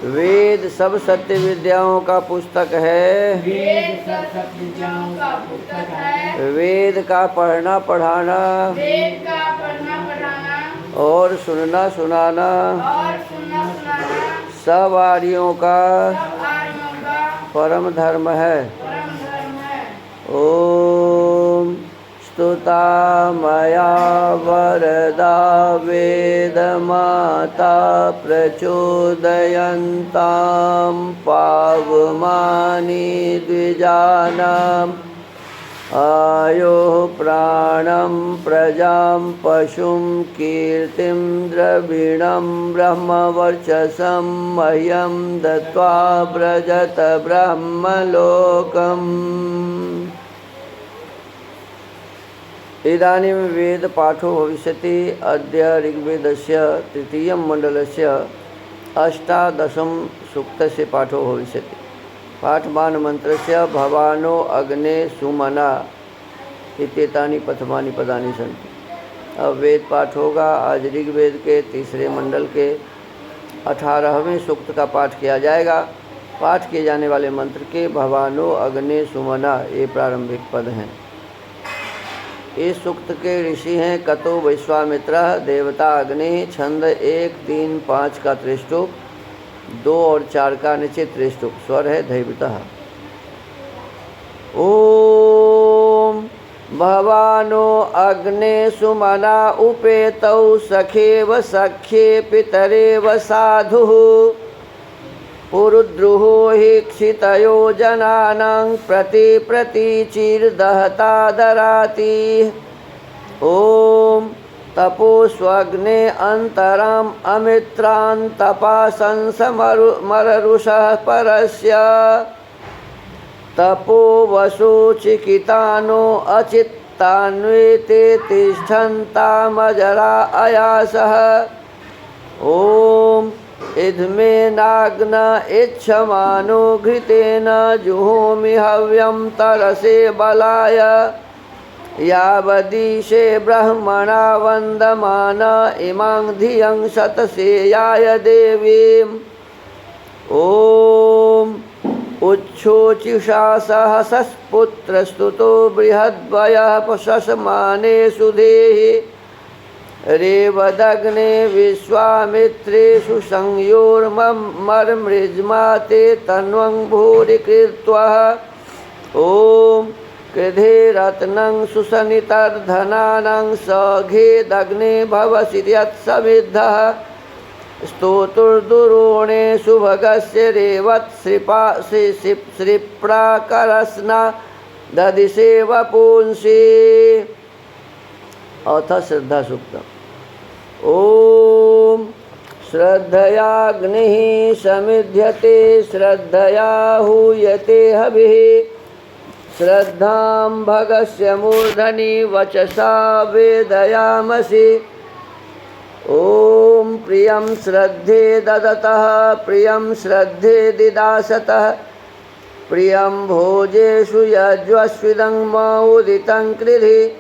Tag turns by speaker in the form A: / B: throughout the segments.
A: वेद सब सत्य विद्याओं का पुस्तक है।
B: वेद सब सत्य विद्याओं का पुस्तक है।
A: वेद का पढ़ना पढ़ाना
B: वेद का पढ़ना पढ़ाना
A: और सुनना सुनाना सब आर्यों का परम धर्म है। ओम स्तुता मया वरदा वेदमाता प्रचोदयन्तां पावमानि द्विजानाम् आयो प्राणं प्रजां पशुं कीर्तिं द्रविणं ब्रह्मवर्चसं मह्यं दत्त्वा व्रजत ब्रह्मलोकम्। इदानीं वेदपाठो भविष्यति। अद्य ऋग्वेदस्य तृतीयं मण्डलस्य अष्टादशं सूक्तस्य पाठो भविष्यति। पाठमान मन्त्रस्य भवानो अग्ने सुमना इत्येतानि प्रथमानि पदानि सन्ति। अब वेद पाठ होगा। आज ऋग्वेद के तीसरे मंडल के 18वें सूक्त का पाठ किया जाएगा। पाठ किए जाने वाले मंत्र के भवानो अग्ने सुमना ये प्रारंभिक पद हैं। इस सूक्त के ऋषि हैं कतो विश्वामित्र, देवता अग्नि, छंद 1, 3, 5 का त्रिष्टुप, 2 और 4 का निश्चित त्रिष्टुप, स्वर है दैवतः। ओम भवानो अग्ने सुमना उपेतौ सखेव सख्ये पितरेव साधुः पुरुद्रुहो हि क्षितयो जनानां प्रतीचिर्दहता दराति। ओम तपोस्वग्ने अंतराम अमित्रान्तपासंसमरुषः परस्य तपो वशोचिकितानो अचित्तान्वेते तिष्ठन्तामजरा अयासः। ओम इद्मे नाग्न इच्छमानो घृतेन जुहोमि हव्यं तरसे बलाय यावदीशे ब्रह्मणा वन्दमान इमां धियं शतसेयाय देवीम्। ओम उच्छोचिषा सहसस्पुत्रस्तुतो बृहद्वयः शशमाने सुधेहि रेवदग्ने विश्वामित्रेषु संयोर्मर्मृज्मा ते तन्वं भूरि कृत्वः। ओम कृधे रत्नं सुसनितर्धनानां सघेदग्ने भवसि यत्समिद्धः स्तोतुर्दुरोणे सुभगस्य रेवत्सृप्राकरस्ना ददिशे वपुंसि। अथ श्रद्धा सूक्तम्। ओम श्रद्धयाग्निः समिध्यते श्रद्धया हूयते हविः श्रद्धां भगस्य मूर्धनि वचसा वेदयामसि। ओम प्रियं श्रद्धे ददतः प्रियं श्रद्धे दिदासतः प्रियं भोजेषु यज्वस्विदं मौदितं कृधि।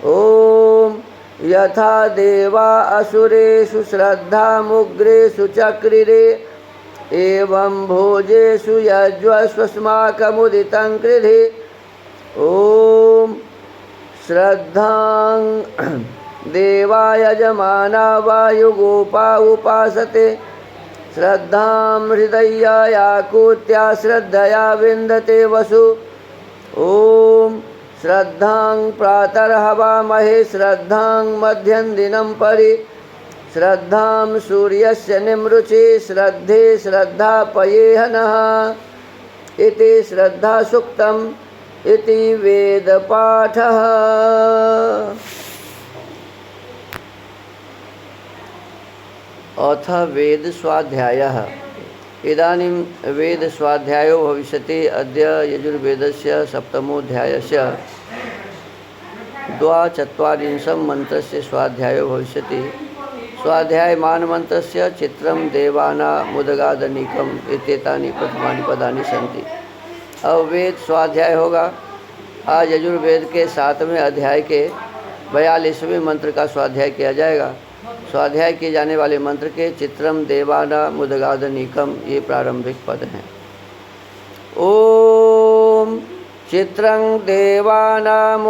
A: ओम यथा देवा असुरेषु श्रद्धामुग्रेषु चक्रिरे एवं भोजेषु यज्वस्वस्माकमुदितं कृधि। ओम श्रद्धां देवा यजमाना वायुगोपा उपासते श्रद्धां हृदया याकूत्या श्रद्धया विन्दते वसु। ओम श्रद्धां प्रातर्हवामहे श्रद्धां मध्यं दिनं परि श्रद्धां सूर्यस्य निमृचे श्रद्धे श्रद्धापयेहनः। इति श्रद्धा सूक्तम् इति वेदपाठः। अथ वेद स्वाध्यायः। इदानीं वेद स्वाध्यायो भविष्यति। अद्य यजुर्वेदस्य सप्तमोऽध्यायस्य 24 मन्त्रस्य स्वाध्यायो भविष्यति। स्वाध्यायमान मन्त्रस्य चित्रं देवानामुदगादनीकम् इत्येतानि प्रथमानि पदानि सन्ति। अब वेद स्वाध्याय होगा। आज यजुर्वेद के 7वें अध्याय के 42वें मंत्र का स्वाध्याय किया जाएगा। स्वाध्याय किए जाने वाले मंत्र के चित्रम देवाना मुदगादनीकम ये प्रारंभिक पद हैं। ओम चित्रं देवानामुदगादनीकं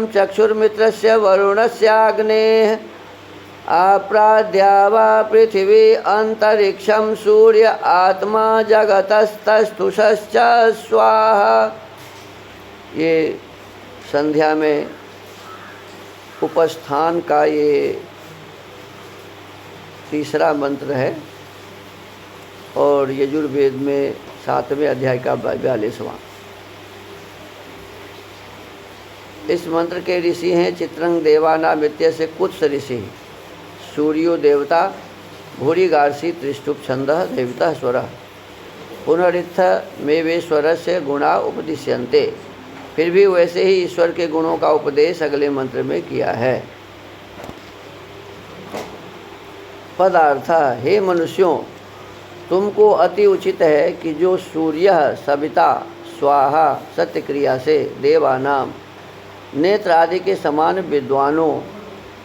A: चक्षुर्मित्रस्य वरुणस्याग्नेः आप्राद्या वा पृथिवी अंतरिक्षं सूर्य आत्मा जगतस्तस्थुषश्च स्वाहा। ये संध्या में उपस्थान का ये तीसरा मंत्र है और यजुर्वेद में 7वें अध्याय का 42वां। इस मंत्र के ऋषि हैं चित्रंग देवानामित्य से कुत्स ऋषि, सूर्यो देवता, भूरिगार्षि त्रिष्टुप छंदः देवता स्वरः, पुनरित्थ मेवेश्वर से गुणा उपदिश्यन्ते। फिर भी वैसे ही ईश्वर के गुणों का उपदेश अगले मंत्र में किया है। पदार्थ, हे मनुष्यों, तुमको अति उचित है कि जो सूर्य सविता स्वाहा सत्य क्रिया से देवानाम नेत्र आदि के समान विद्वानों,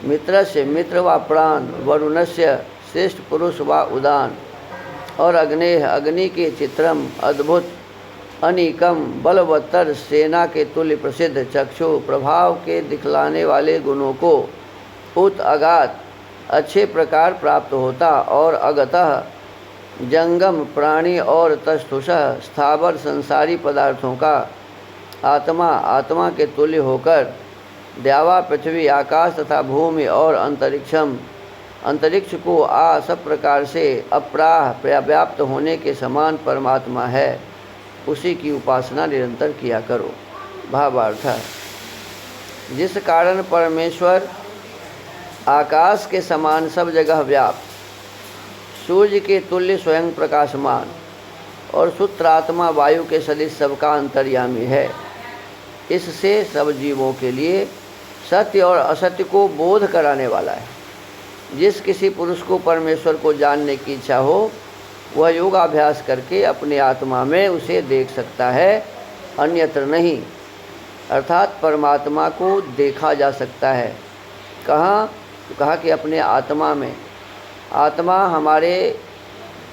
A: मित्रस्य मित्र व प्राण, वरुणस्य श्रेष्ठ पुरुष व उदान, और अग्नेय अग्नि के चित्रम अद्भुत अनीकम बलवत्तर सेना के तुल्य प्रसिद्ध, चक्षु प्रभाव के दिखलाने वाले गुणों को उत अगात अच्छे प्रकार प्राप्त होता, और अगतः जंगम प्राणी और तस्थुषः स्थावर संसारी पदार्थों का आत्मा आत्मा के तुल्य होकर द्यावा पृथ्वी आकाश तथा भूमि और अंतरिक्षम अंतरिक्ष को सब प्रकार से अप्राह व्याप्त होने के समान परमात्मा है, उसी की उपासना निरंतर किया करो। भावार्थ, जिस कारण परमेश्वर आकाश के समान सब जगह व्याप्त, सूर्य के तुल्य स्वयं प्रकाशमान और सूत्रात्मा वायु के सदृश सबका अंतर्यामी है, इससे सब जीवों के लिए सत्य और असत्य को बोध कराने वाला है। जिस किसी पुरुष को परमेश्वर को जानने की इच्छा हो, वह योगाभ्यास करके अपने आत्मा में उसे देख सकता है, अन्यत्र नहीं। अर्थात परमात्मा को देखा जा सकता है। कहाँ? तो कहा कि अपने आत्मा में। आत्मा हमारे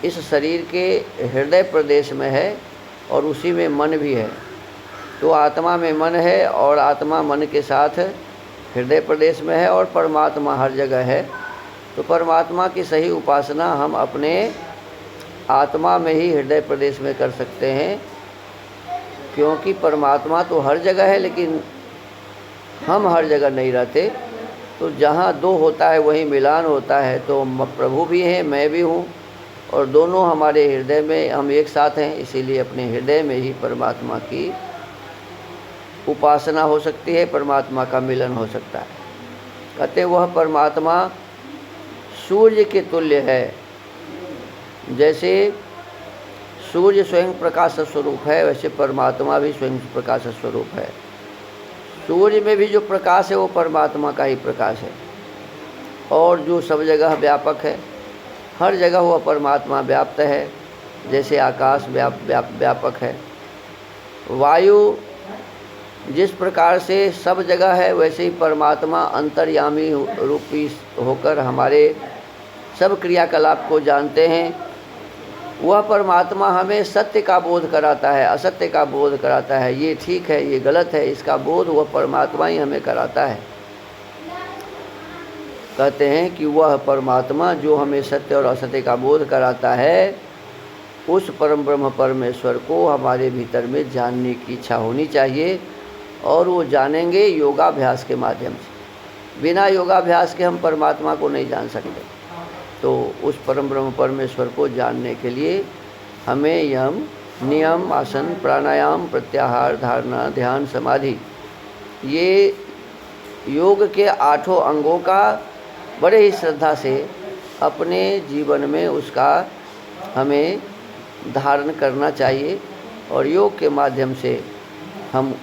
A: इस शरीर के हृदय प्रदेश में है और उसी में मन भी है। तो आत्मा में मन है और आत्मा मन के साथ हृदय प्रदेश में है और परमात्मा हर जगह है। तो परमात्मा की सही उपासना हम अपने आत्मा में ही हृदय प्रदेश में कर सकते हैं, क्योंकि परमात्मा तो हर जगह है लेकिन हम हर जगह नहीं रहते। तो जहाँ दो होता है वहीं मिलान होता है। तो प्रभु भी हैं, मैं भी हूँ, और दोनों हमारे हृदय में हम एक साथ हैं। इसीलिए अपने हृदय में ही परमात्मा की उपासना हो सकती है, परमात्मा का मिलन हो सकता है। कहते वह परमात्मा सूर्य के तुल्य है। जैसे सूर्य स्वयं प्रकाश स्वरूप है, वैसे परमात्मा भी स्वयं प्रकाश स्वरूप है। सूर्य में भी जो प्रकाश है वो परमात्मा का ही प्रकाश है, और जो सब जगह व्यापक है, हर जगह वह परमात्मा व्याप्त है। जैसे आकाश व्यापक है, वायु जिस प्रकार से सब जगह है, वैसे ही परमात्मा अंतर्यामी रूपी होकर हमारे सब क्रियाकलाप को जानते हैं। वह परमात्मा हमें सत्य का बोध कराता है, असत्य का बोध कराता है, ये ठीक है ये गलत है, इसका बोध वह परमात्मा ही हमें कराता है। कहते हैं कि वह परमात्मा जो हमें सत्य और असत्य का बोध कराता है, उस परम ब्रह्म परमेश्वर को हमारे भीतर में जानने की इच्छा होनी चाहिए, और वो जानेंगे योगाभ्यास के माध्यम से। बिना योगाभ्यास के हम परमात्मा को नहीं जान सकते। तो उस परम ब्रह्म परमेश्वर को जानने के लिए हमें यम नियम आसन प्राणायाम प्रत्याहार धारणा ध्यान समाधि ये योग के 8 अंगों का बड़े ही श्रद्धा से अपने जीवन में उसका हमें धारण करना चाहिए, और योग के माध्यम से हम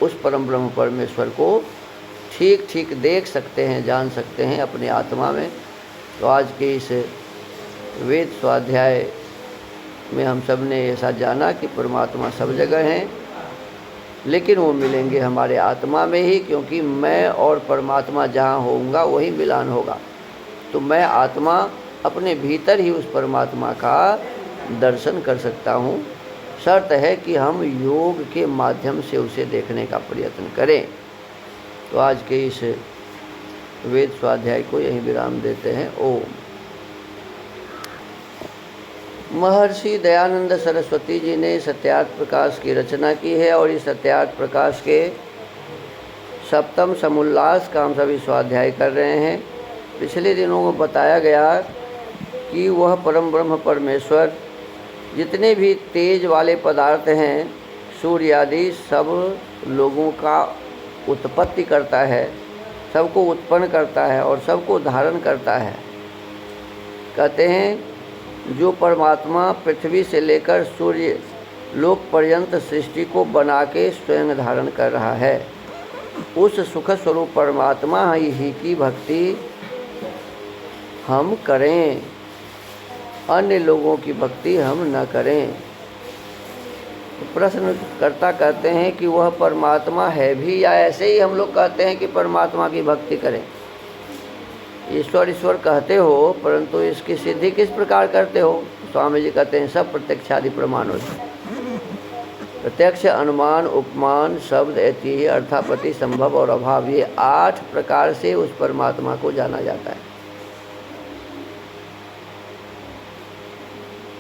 A: उस परम ब्रह्म परमेश्वर को ठीक ठीक देख सकते हैं, जान सकते हैं अपने आत्मा में। तो आज के इस वेद स्वाध्याय में हम सब ने ऐसा जाना कि परमात्मा सब जगह हैं, लेकिन वो मिलेंगे हमारे आत्मा में ही, क्योंकि मैं और परमात्मा जहाँ होऊंगा वही मिलान होगा। तो मैं आत्मा अपने भीतर ही उस परमात्मा का दर्शन कर सकता हूँ। शर्त है कि हम योग के माध्यम से उसे देखने का प्रयत्न करें। तो आज के इस वेद स्वाध्याय को यहीं विराम देते हैं। ओम। महर्षि दयानंद सरस्वती जी ने सत्यार्थ प्रकाश की रचना की है और इस सत्यार्थ प्रकाश के सप्तम समुल्लास का हम सभी स्वाध्याय कर रहे हैं। पिछले दिनों को बताया गया कि वह परम ब्रह्म परमेश्वर जितने भी तेज वाले पदार्थ हैं, सूर्य आदि, सब लोगों का उत्पत्ति करता है, सबको उत्पन्न करता है और सबको धारण करता है। कहते हैं जो परमात्मा पृथ्वी से लेकर सूर्य लोक पर्यंत सृष्टि को बना के स्वयं धारण कर रहा है, उस सुख स्वरूप परमात्मा ही की भक्ति हम करें, अन्य लोगों की भक्ति हम न करें। प्रश्नकर्ता कहते हैं कि वह परमात्मा है भी या ऐसे ही हम लोग कहते हैं कि परमात्मा की भक्ति करें। ईश्वर ईश्वर कहते हो, परंतु इसकी सिद्धि किस प्रकार करते हो? स्वामी जी कहते हैं सब प्रत्यक्षादि प्रमाणों से। प्रत्यक्ष, अनुमान, उपमान, शब्द, ऐतिह्य, अर्थापत्ति, संभव और अभाव, ये 8 प्रकार से उस परमात्मा को जाना जाता है।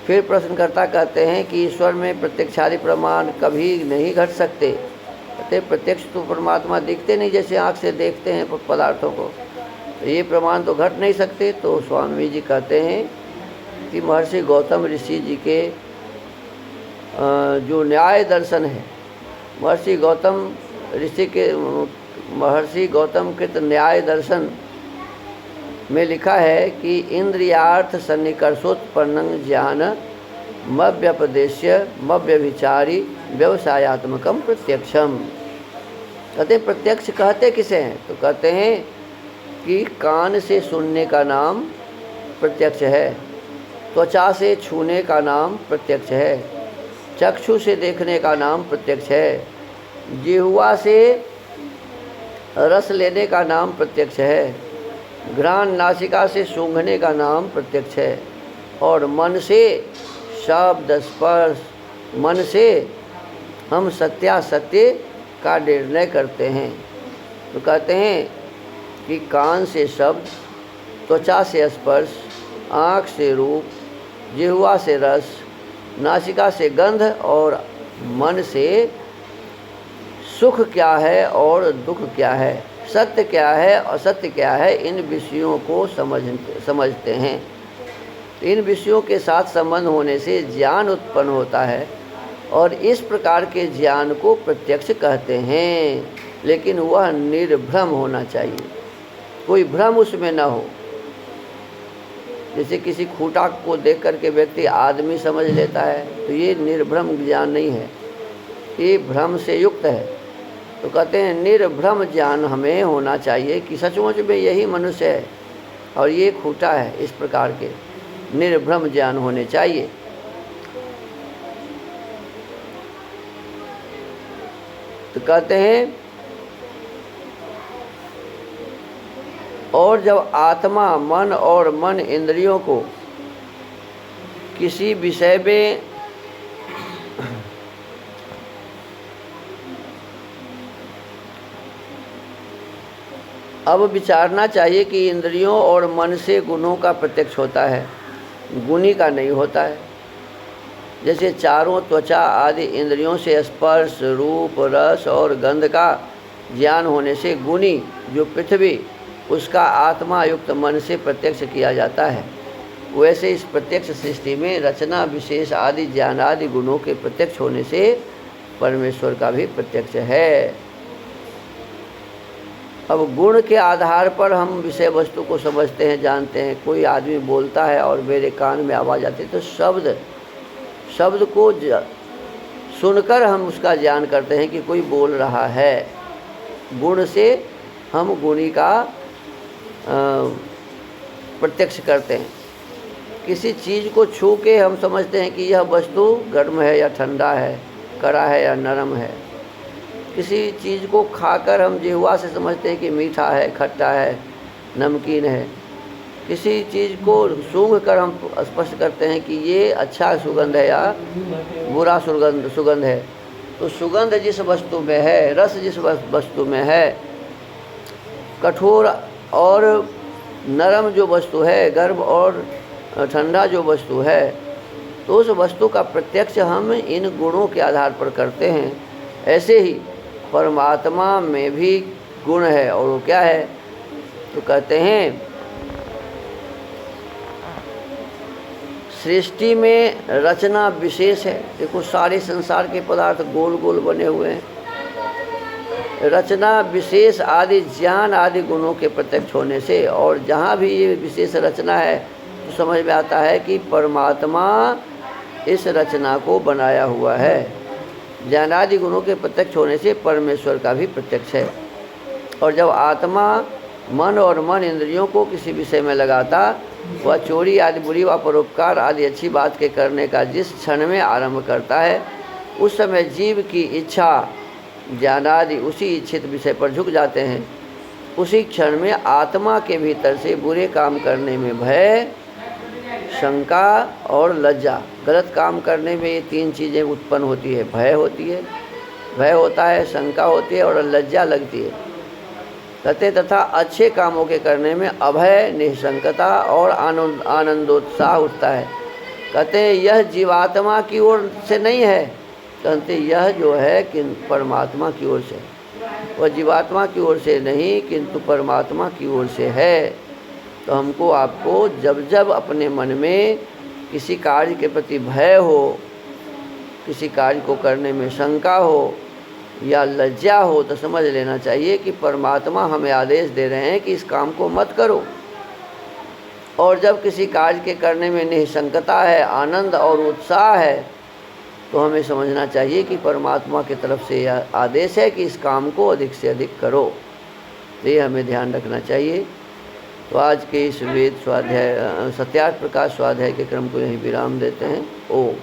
A: फिर प्रश्नकर्ता कहते हैं कि ईश्वर में प्रत्यक्षादि प्रमाण कभी नहीं घट सकते। कहते प्रत्यक्ष तो परमात्मा दिखते नहीं, जैसे आँख से देखते हैं पदार्थों को, तो ये प्रमाण तो घट नहीं सकते। तो स्वामी जी कहते हैं कि महर्षि गौतम ऋषि जी के जो न्याय दर्शन है, महर्षि गौतम कृत न्याय दर्शन में लिखा है कि इंद्रियार्थ सन्निकर्षोत्पन्नं ज्ञान मव्यपदेश्य मव्यभिचारी व्यवसायात्मकम प्रत्यक्षम। कहते हैं प्रत्यक्ष कहते किसे हैं? तो कहते हैं कि कान से सुनने का नाम प्रत्यक्ष है, त्वचा से छूने का नाम प्रत्यक्ष है, चक्षु से देखने का नाम प्रत्यक्ष है, जिह्वा से रस लेने का नाम प्रत्यक्ष है, घ्राण नासिका से सूंघने का नाम प्रत्यक्ष है, और मन से शब्द स्पर्श, मन से हम सत्यासत्य का निर्णय करते हैं। तो कहते हैं कि कान से शब्द, त्वचा से स्पर्श, आँख से रूप, जिह्वा से रस, नासिका से गंध और मन से सुख क्या है और दुख क्या है, सत्य क्या है असत्य क्या है, इन विषयों को समझते हैं। इन विषयों के साथ संबंध होने से ज्ञान उत्पन्न होता है और इस प्रकार के ज्ञान को प्रत्यक्ष कहते हैं। लेकिन वह निर्भ्रम होना चाहिए, कोई भ्रम उसमें न हो। जैसे किसी खूंटा को देख करके व्यक्ति आदमी समझ लेता है, तो ये निर्भ्रम ज्ञान नहीं है, ये भ्रम से युक्त है। तो कहते हैं निर्भ्रम ज्ञान हमें होना चाहिए कि सचमुच में यही मनुष्य है और ये खूंटा है, इस प्रकार के निर्भ्रम ज्ञान होने चाहिए। तो कहते हैं और जब आत्मा मन और मन इंद्रियों को किसी विषय में अब विचारना चाहिए कि इंद्रियों और मन से गुणों का प्रत्यक्ष होता है, गुणी का नहीं होता है। जैसे चारों त्वचा आदि इंद्रियों से स्पर्श, रूप, रस और गंध का ज्ञान होने से गुणी जो पृथ्वी, उसका आत्मा युक्त मन से प्रत्यक्ष किया जाता है। वैसे इस प्रत्यक्ष सृष्टि में रचना, विशेष आदि ज्ञान आदि गुणों के प्रत्यक्ष होने से परमेश्वर का भी प्रत्यक्ष है। अब गुण के आधार पर हम विषय वस्तु को समझते हैं, जानते हैं। कोई आदमी बोलता है और मेरे कान में आवाज़ आती है, तो शब्द को सुनकर हम उसका ज्ञान करते हैं कि कोई बोल रहा है। गुण से हम गुणी का प्रत्यक्ष करते हैं। किसी चीज़ को छू के हम समझते हैं कि यह वस्तु गर्म है या ठंडा है, कड़ा है या नरम है। किसी चीज़ को खाकर हम जिह्वा से समझते हैं कि मीठा है, खट्टा है, नमकीन है। किसी चीज़ को सूंघ कर हम स्पष्ट करते हैं कि ये अच्छा सुगंध है या बुरा सुगंध है। तो सुगंध जिस वस्तु में है, रस जिस वस्तु में है, कठोर और नरम जो वस्तु है, गर्म और ठंडा जो वस्तु है, तो उस वस्तु का प्रत्यक्ष हम इन गुणों के आधार पर करते हैं। ऐसे ही परमात्मा में भी गुण है, और वो क्या है? तो कहते हैं सृष्टि में रचना विशेष है। देखो सारे संसार के पदार्थ गोल गोल बने हुए हैं। रचना विशेष आदि ज्ञान आदि गुणों के प्रत्यक्ष होने से, और जहाँ भी ये विशेष रचना है तो समझ में आता है कि परमात्मा इस रचना को बनाया हुआ है। ज्ञान आदि गुणों के प्रत्यक्ष होने से परमेश्वर का भी प्रत्यक्ष है। और जब आत्मा मन और मन इंद्रियों को किसी विषय में लगाता, वह चोरी आदि बुरी व परोपकार आदि अच्छी बात के करने का जिस क्षण में आरंभ करता है, उस समय जीव की इच्छा ज्ञान आदि उसी इच्छित विषय पर झुक जाते हैं। उसी क्षण में आत्मा के भीतर से बुरे काम करने में भय, शंका और लज्जा, गलत काम करने में ये तीन चीज़ें उत्पन्न होती है। भय होता है, शंका होती है और लज्जा लगती है। कहते तथा अच्छे कामों के करने में अभय, निःशंकता और आनंदोत्साह उठता है। कहते यह जीवात्मा की ओर से नहीं है, कहते यह जो है कि परमात्मा की ओर से। वह जीवात्मा की ओर से नहीं किंतु परमात्मा की ओर से है। तो हमको आपको जब जब अपने मन में किसी कार्य के प्रति भय हो, किसी कार्य को करने में शंका हो या लज्जा हो, तो समझ लेना चाहिए कि परमात्मा हमें आदेश दे रहे हैं कि इस काम को मत करो। और जब किसी कार्य के करने में निःशंकता है, आनंद और उत्साह है, तो हमें समझना चाहिए कि परमात्मा की तरफ से यह आदेश है कि इस काम को अधिक से अधिक करो। तो ये हमें ध्यान रखना चाहिए। तो आज के इस वेद स्वाध्याय सत्यार्थ प्रकाश स्वाध्याय के क्रम को यहीं विराम देते हैं। ओम।